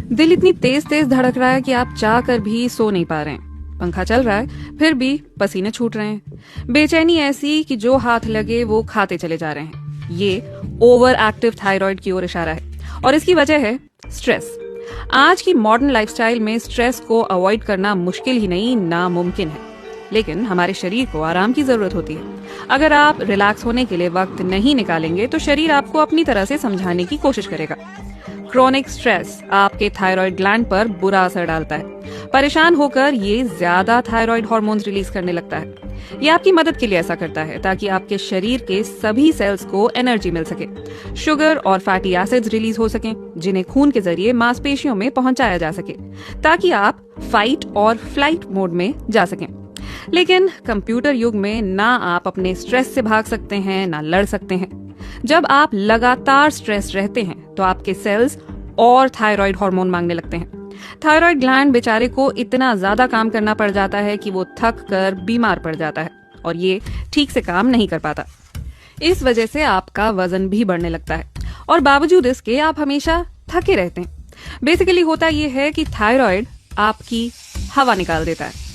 दिल इतनी तेज तेज धड़क रहा है कि आप चाह कर भी सो नहीं पा रहे हैं। पंखा चल रहा है फिर भी पसीने छूट रहे हैं। बेचैनी ऐसी कि जो हाथ लगे वो खाते चले जा रहे हैं। ये ओवर एक्टिव थायराइड की ओर इशारा है और इसकी वजह है स्ट्रेस। आज की मॉडर्न लाइफस्टाइल में स्ट्रेस को अवॉइड करना मुश्किल ही नहीं नामुमकिन है, लेकिन हमारे शरीर को आराम की जरूरत होती है। अगर आप रिलैक्स होने के लिए वक्त नहीं निकालेंगे तो शरीर आपको अपनी तरह से समझाने की कोशिश करेगा। क्रोनिक स्ट्रेस आपके थायराइड ग्लैंड पर बुरा असर डालता है। परेशान होकर ये ज्यादा थायराइड हार्मोन्स रिलीज करने लगता है। ये आपकी मदद के लिए ऐसा करता है ताकि आपके शरीर के सभी सेल्स को एनर्जी मिल सके, शुगर और फैटी एसिड्स रिलीज हो सकें, जिन्हें खून के जरिए मांसपेशियों में पहुंचाया जा सके ताकि आप फाइट और फ्लाइट मोड में जा सकें। लेकिन कंप्यूटर युग में ना आप अपने स्ट्रेस से भाग सकते हैं ना लड़ सकते हैं। जब आप लगातार स्ट्रेस रहते हैं तो आपके सेल्स और थायराइड हार्मोन मांगने लगते हैं। थायराइड ग्लैंड बेचारे को इतना ज्यादा काम करना पड़ जाता है कि वो थक कर बीमार पड़ जाता है और ये ठीक से काम नहीं कर पाता। इस वजह से आपका वजन भी बढ़ने लगता है और बावजूद इसके आप हमेशा थके रहते हैं। बेसिकली होता यह है कि थायराइड आपकी हवा निकाल देता है।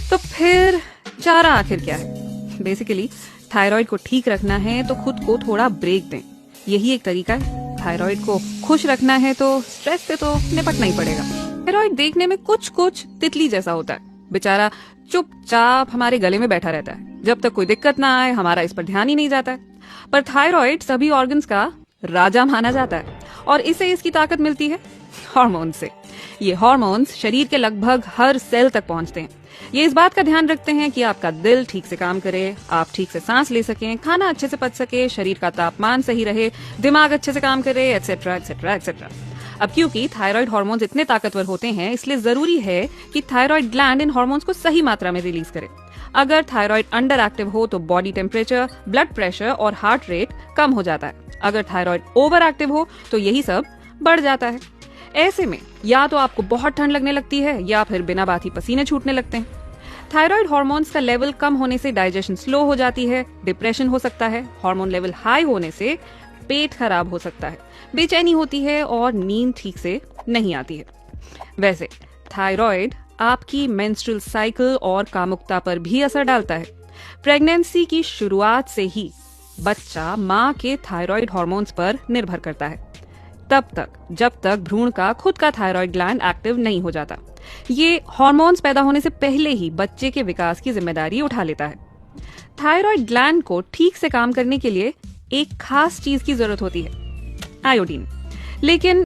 तो फिर चारा आखिर क्या है? बेसिकली थायराइड को ठीक रखना है तो खुद को थोड़ा ब्रेक दें। यही एक तरीका है। थायराइड को खुश रखना है तो स्ट्रेस से तो निपटना ही पड़ेगा। थायराइड देखने में कुछ तितली जैसा होता है। बेचारा चुपचाप हमारे गले में बैठा रहता है। जब तक कोई दिक्कत ना आए हमारा इस पर ध्यान ही नहीं जाता है। पर थायराइड सभी ऑर्गन्स का राजा माना जाता है और इसे इसकी ताकत मिलती है हार्मोन से। ये हार्मोन्स शरीर के लगभग हर सेल तक पहुंचते हैं। ये इस बात का ध्यान रखते हैं कि आपका दिल ठीक से काम करे, आप ठीक से सांस ले सकें, खाना अच्छे से पच सके, शरीर का तापमान सही रहे, दिमाग अच्छे से काम करे, एटसेट्रा एटसेट्रा एटसेट्रा। अब क्योंकि थायराइड हार्मोन्स इतने ताकतवर होते हैं इसलिए जरूरी है कि थायराइड ग्लैंड इन हार्मोन्स को सही मात्रा में रिलीज करे। अगर थायराइड अंडर एक्टिव हो तो बॉडी टेम्परेचर, ब्लड प्रेशर और हार्ट रेट कम हो जाता है। अगर थायराइड ओवर एक्टिव हो तो यही सब बढ़ जाता है। ऐसे में या तो आपको बहुत ठंड लगने लगती है या फिर बिना बात ही पसीने छूटने लगते हैं। थायराइड हार्मोन्स का लेवल कम होने से डाइजेशन स्लो हो जाती है, डिप्रेशन हो सकता है, हार्मोन लेवल हाई होने से पेट खराब हो सकता है, बेचैनी होती है और नींद ठीक से नहीं आती है। वैसे थायराइड आपकी मेंस्ट्रुअल साइकिल और कामुकता पर भी असर डालता है। प्रेगनेंसी की शुरुआत से ही बच्चा माँ के थायराइड हार्मोन्स पर निर्भर करता है, तब तक जब तक भ्रूण का खुद का थायराइड ग्लैंड एक्टिव नहीं हो जाता। ये हार्मोन्स पैदा होने से पहले ही बच्चे के विकास की जिम्मेदारी उठा लेता है। थायराइड ग्लैंड को ठीक से काम करने के लिए एक खास चीज की जरूरत होती है, आयोडीन। लेकिन